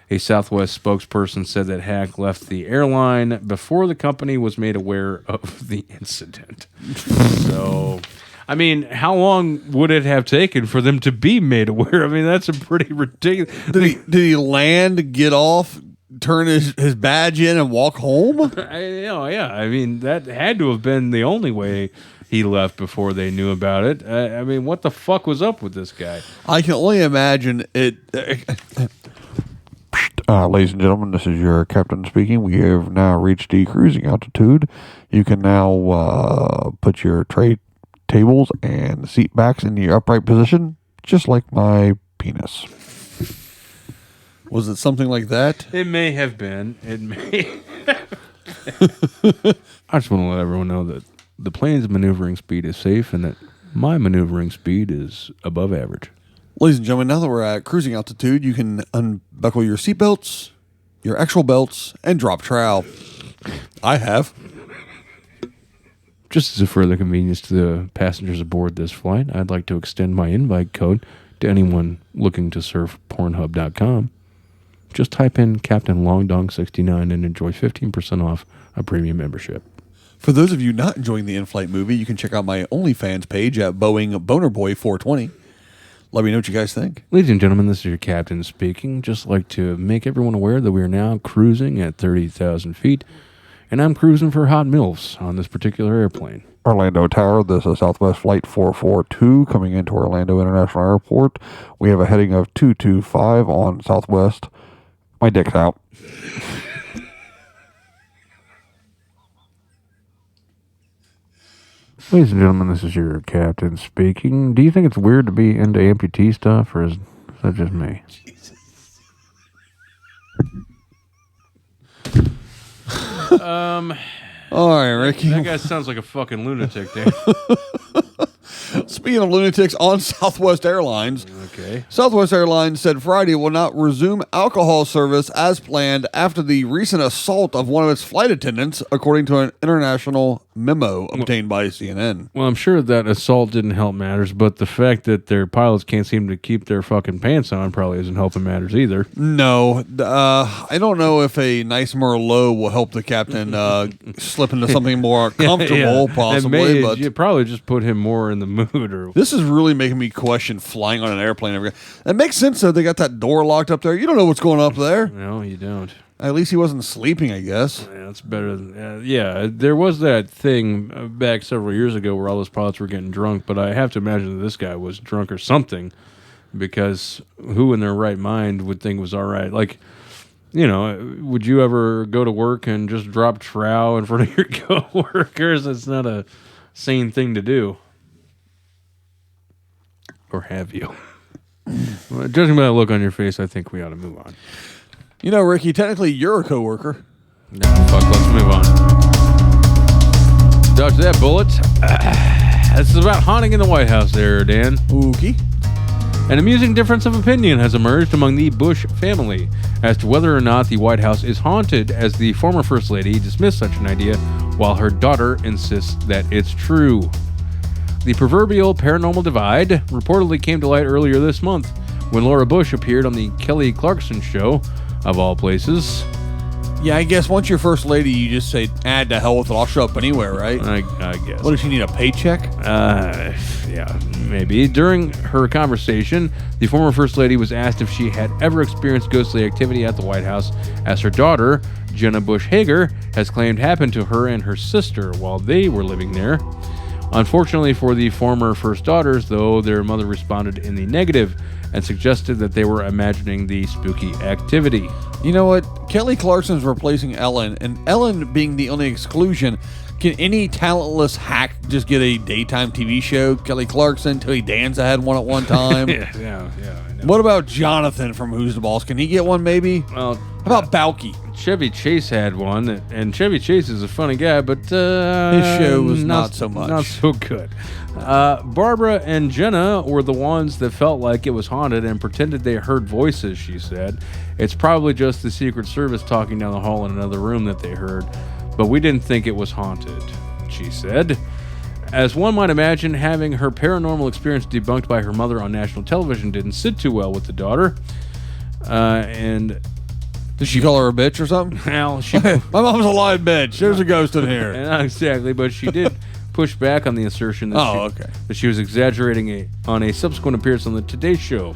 A Southwest spokesperson said that Hack left the airline before the company was made aware of the incident. So, I mean, how long would it have taken for them to be made aware? I mean, that's a pretty ridiculous... Did he land, get off, turn his badge in, and walk home? I mean, that had to have been the only way he left before they knew about it. I mean, what the fuck was up with this guy? I can only imagine it... Ladies and gentlemen, this is your captain speaking. We have now reached the cruising altitude. You can now put your tray tables and seat backs in the upright position, just like my penis. Was it something like that? It may have been. It may. I just want to let everyone know that the plane's maneuvering speed is safe and that my maneuvering speed is above average. Ladies and gentlemen, now that we're at cruising altitude, you can unbuckle your seatbelts, your actual belts, and drop trowel. I have. Just as a further convenience to the passengers aboard this flight, I'd like to extend my invite code to anyone looking to surf Pornhub.com. Just type in Captain Longdong69 and enjoy 15% off a premium membership. For those of you not enjoying the in-flight movie, you can check out my OnlyFans page at Boeing Bonerboy420. Let me know what you guys think. Ladies and gentlemen, this is your captain speaking. Just like to make everyone aware that we are now cruising at 30,000 feet, and I'm cruising for hot MILFs on this particular airplane. Orlando Tower, this is Southwest Flight 442 coming into Orlando International Airport. We have a heading of 225 on Southwest. My dick's out. Ladies and gentlemen, this is your captain speaking. Do you think it's weird to be into amputee stuff, or is that just me? All right, Ricky. That guy sounds like a fucking lunatic, Dan. Speaking of lunatics on Southwest Airlines, Okay. Southwest Airlines said Friday will not resume alcohol service as planned after the recent assault of one of its flight attendants, according to an international memo obtained by CNN. Well, I'm sure that assault didn't help matters, but the fact that their pilots can't seem to keep their fucking pants on probably isn't helping matters either. No, I don't know if a nice Merlot will help the captain slip into something more comfortable, possibly. But you probably just put him more in the mood. Or this is really making me question flying on an airplane. It makes sense, though. They got that door locked up there. You don't know what's going up there. No, you don't. At least he wasn't sleeping, I guess. Yeah, that's better than... there was that thing back several years ago where all those pilots were getting drunk, but I have to imagine that this guy was drunk or something, because who in their right mind would think it was all right? Like, you know, would you ever go to work and just drop trow in front of your coworkers? It's not a sane thing to do. Or have you? Well, judging by the look on your face, I think we ought to move on. You know, Ricky, technically you're a coworker. No, fuck, let's move on. Dodge that bullet. This is about haunting in the White House there, Dan. Okay. An amusing difference of opinion has emerged among the Bush family as to whether or not the White House is haunted, as the former First Lady dismissed such an idea while her daughter insists that it's true. The proverbial paranormal divide reportedly came to light earlier this month when Laura Bush appeared on the Kelly Clarkson show, of all places. Yeah, I guess once you're First Lady, you just say, to hell with it, I'll show up anywhere, right? I guess. What, does she need a paycheck? Yeah, maybe. During her conversation, the former First Lady was asked if she had ever experienced ghostly activity at the White House, as her daughter, Jenna Bush Hager, has claimed happened to her and her sister while they were living there. Unfortunately for the former first daughters, though, their mother responded in the negative and suggested that they were imagining the spooky activity. You know what? Kelly Clarkson's replacing Ellen, and Ellen being the only exclusion Can any talentless hack just get a daytime TV show? Kelly Clarkson, Tony Danza had one at one time. yeah. I know. What about Jonathan from Who's the Boss? Can he get one maybe? Well, How about Balky? Chevy Chase had one, and Chevy Chase is a funny guy, but His show was not so much. Not so good. Barbara and Jenna were the ones that felt like it was haunted and pretended they heard voices, she said. It's probably just the Secret Service talking down the hall in another room that they heard, but we didn't think it was haunted, she said. As one might imagine, having her paranormal experience debunked by her mother on national television didn't sit too well with the daughter. And Did she call her a bitch or something? well, she My mom's a lying bitch. There's a ghost in here. not exactly, but she did push back on the assertion that, that she was exaggerating on a subsequent appearance on the Today Show.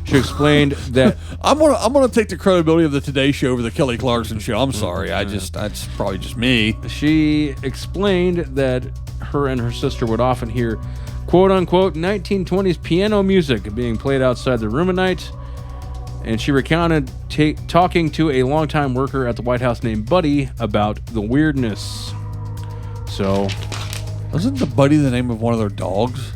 She explained that I'm gonna take the credibility of the Today Show over the Kelly Clarkson Show. I'm sorry. That's probably just me. she explained that her and her sister would often hear quote unquote 1920s piano music being played outside the room at night. And she recounted talking to a longtime worker at the White House named Buddy about the weirdness. So, Wasn't the Buddy the name of one of their dogs?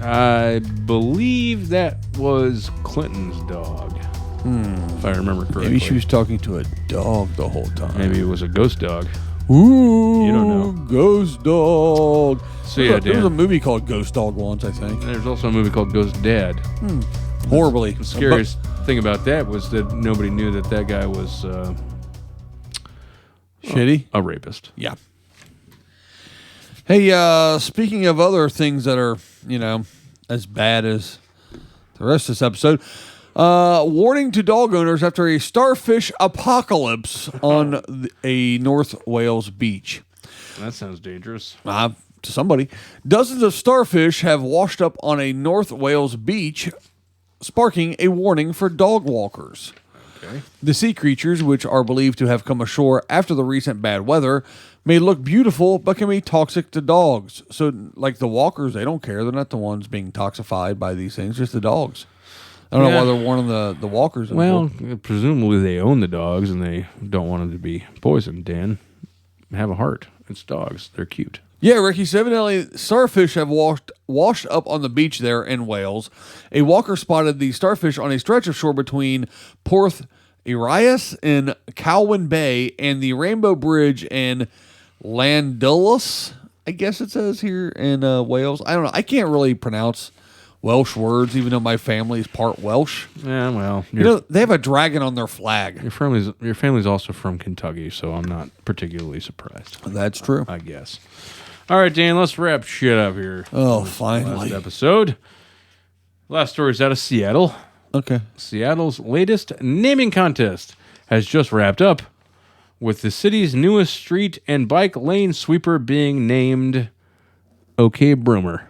I believe that was Clinton's dog, if I remember correctly. Maybe she was talking to a dog the whole time. Maybe it was a ghost dog. Ooh, You don't know. Ghost Dog. So yeah, there was Dan. a movie called Ghost Dog once, I think. There's also a movie called Ghost Dad. Horribly. The scariest thing about that was that nobody knew that guy was Shitty? a rapist. Yeah. Hey, speaking of other things that are, as bad as the rest of this episode, warning to dog owners after a starfish apocalypse on a North Wales beach. That sounds dangerous. To somebody. Dozens of starfish have washed up on a North Wales beach, sparking a warning for dog walkers. Okay. The sea creatures, which are believed to have come ashore after the recent bad weather, may look beautiful but can be toxic to dogs. So, like the walkers, they don't care. They're not the ones being toxified by these things, just the dogs. I don't know why they're warning the walkers. Well, presumably they own the dogs and they don't want them to be poisoned, Dan. Have a heart. It's dogs. They're cute. Yeah, Ricky, so evidently starfish have washed up on the beach there in Wales. A walker spotted the starfish on a stretch of shore between Porth Erias in Calwyn Bay and the Rainbow Bridge in Llandulus, I guess it says here in Wales. I don't know. I can't really pronounce Welsh words, even though my family is part Welsh. Yeah, well, They have a dragon on their flag. your family's also from Kentucky, so I'm not particularly surprised. That's true. I guess. All right, Dan, let's wrap shit up here. Oh, Last finally. episode. Last story is out of Seattle. Okay. Seattle's latest naming contest has just wrapped up, with the city's newest street and bike lane sweeper being named OK Broomer.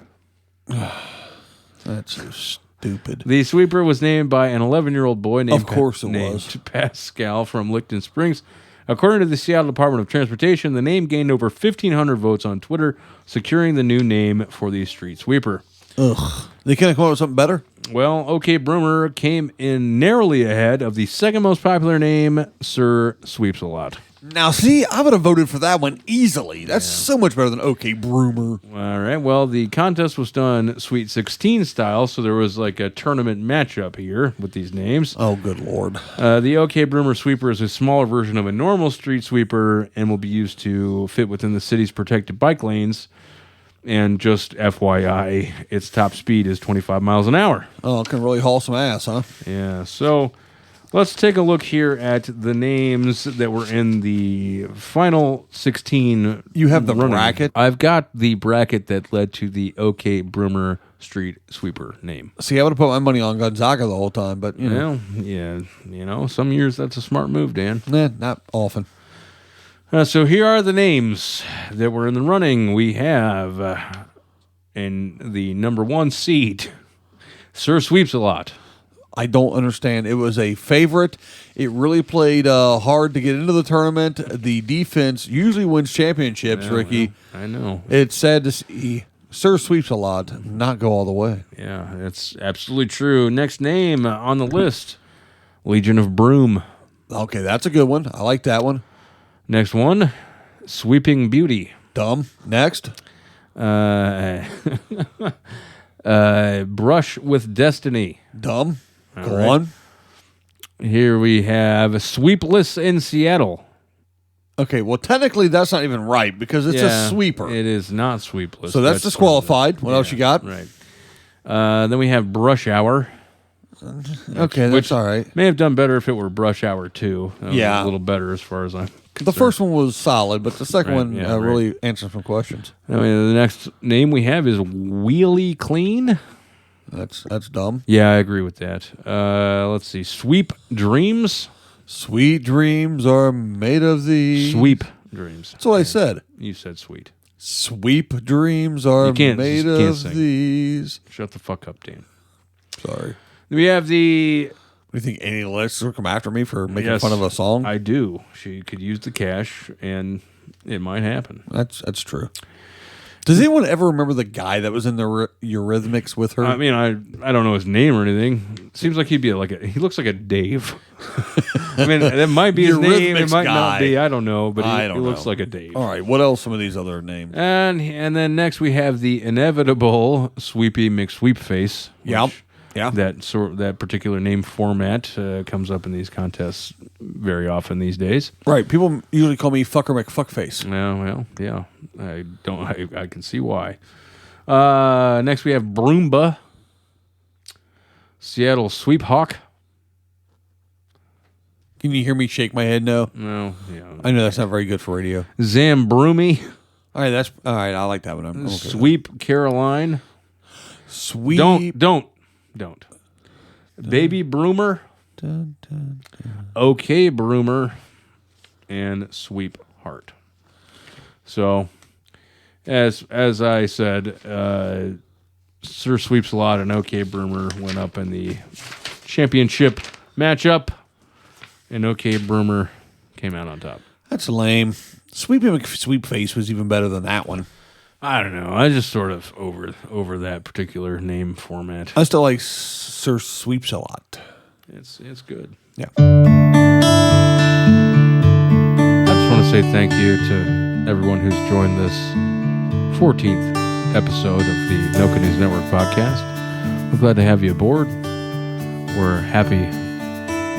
That's so stupid. The sweeper was named by an 11-year-old boy named Of course it named was. Pascal from Licton Springs. According to the Seattle Department of Transportation, the name gained over 1,500 votes on Twitter, securing the new name for the street sweeper. Ugh. They couldn't come up with something better? Well, OK Broomer came in narrowly ahead of the second most popular name, Sir Sweeps a Lot. Now, see, I would have voted for that one easily. That's so much better than OK Broomer. All right. Well, the contest was done Sweet 16 style, so there was like a tournament matchup here with these names. Oh, good Lord. The OK Broomer sweeper is a smaller version of a normal street sweeper and will be used to fit within the city's protected bike lanes. And just FYI, its top speed is 25 miles an hour. Oh, it can really haul some ass, huh? Yeah. So let's take a look here at the names that were in the final 16. You have the running. bracket? I've got the bracket that led to the OK Broomer street sweeper name. See, I would have put my money on Gonzaga the whole time, but, Well, yeah, some years that's a smart move, Dan. not often. So here are the names that were in the running. We have in the number 1 seed, Sir Sweeps a Lot. I don't understand. It was a favorite. It really played hard to get into the tournament. The defense usually wins championships, Ricky. I know. It's sad to see Sir Sweeps a Lot not go all the way. Yeah, that's absolutely true. Next name on the list, Legion of Broom. Okay, that's a good one. I like that one. Next one, Sweeping Beauty. Dumb. Next. Brush with Destiny. Dumb. Go right. on. Here we have Sweepless in Seattle. Okay, well, technically that's not even right because it's a Yeah, sweeper. It is not sweepless. So that's disqualified. What else you got? Right. Then we have Brush Hour. Okay, that's all right. May have done better if it were Brush Hour 2. That was Yeah. a little better as far as I'm concerned. The first one was solid, but the second Right, one yeah, right. really answered some questions. I mean, the next name we have is Wheelie Clean. That's dumb. Yeah, I agree with that. Let's see. Sweep Dreams. Sweet dreams are made of these. Sweep Dreams. That's what I said. You said sweet. Sweep dreams are made can't of sing. these. Shut the fuck up, Dan. Sorry. We have the... Do you think any listeners will come after me for making Yes, fun of a song? I do. She could use the cash, and it might happen. That's true. Does anyone ever remember the guy that was in the Eurythmics with her? I mean, I don't know his name or anything. Seems like he'd be he looks like a Dave. I mean, that might be his name. It Eurythmics might guy. not be. I don't know, but I he don't looks know. like a Dave. All right. What else? Some of these other names. And then next we have the inevitable Sweepy McSweep Face. Yep. which Yeah. That particular name format comes up in these contests very often these days. Right. People usually call me Fucker McFuckface. Well, yeah. I can see why. Next we have Broomba. Seattle Sweep Hawk. Can you hear me shake my head no? No, yeah. I know that's not very good for radio. Zambroomy. All right. All right. I like that one. I'm okay with that. Sweep Caroline. Sweep. Don't. Baby Broomer. Dun, dun, dun. Okay Broomer. And Sweep Heart. So, as I said, Sir Sweeps a Lot and OK Broomer went up in the championship matchup, and OK Broomer came out on top. That's lame. Sweepy McSweepface was even better than that one. I don't know. I just sort of over that particular name format. I still like Sir Sweeps a Lot. It's good. Yeah. I just want to say thank you to everyone who's joined this 14th episode of the Noka News Network podcast. We're glad to have you aboard. We're happy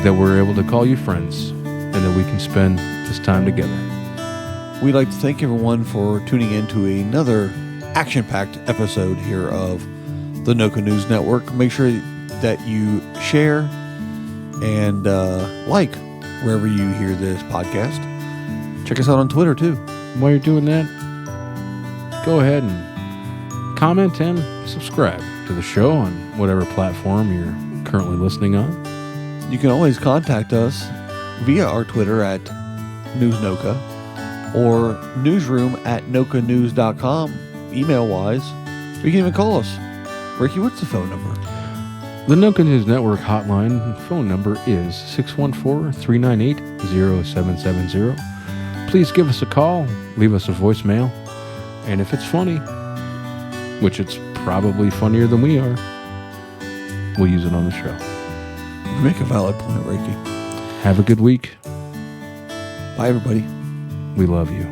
that we're able to call you friends and that we can spend this time together. We'd like to thank everyone for tuning in to another action-packed episode here of the Noka News Network. Make sure that you share and like wherever you hear this podcast. Check us out on Twitter, too. While you're doing that, go ahead and comment and subscribe to the show on whatever platform you're currently listening on. You can always contact us via our Twitter at NewsNoka or newsroom@nokanews.com, email-wise. Or you can even call us. Ricky, what's the phone number? The Noka News Network hotline phone number is 614-398-0770. Please give us a call, leave us a voicemail, and if it's funny, which it's probably funnier than we are, we'll use it on the show. You make a valid point, Ricky. Have a good week. Bye, everybody. We love you.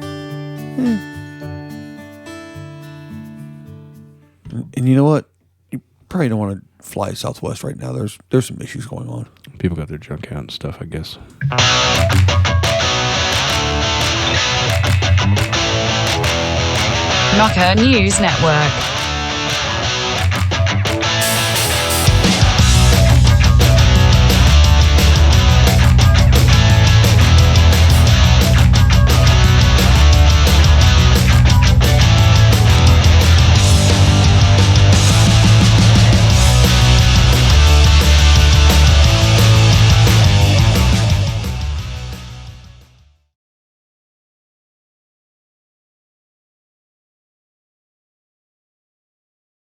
And you know what? You probably don't want to fly Southwest right now. There's some issues going on. People got their junk out and stuff, I guess. Noka News Network.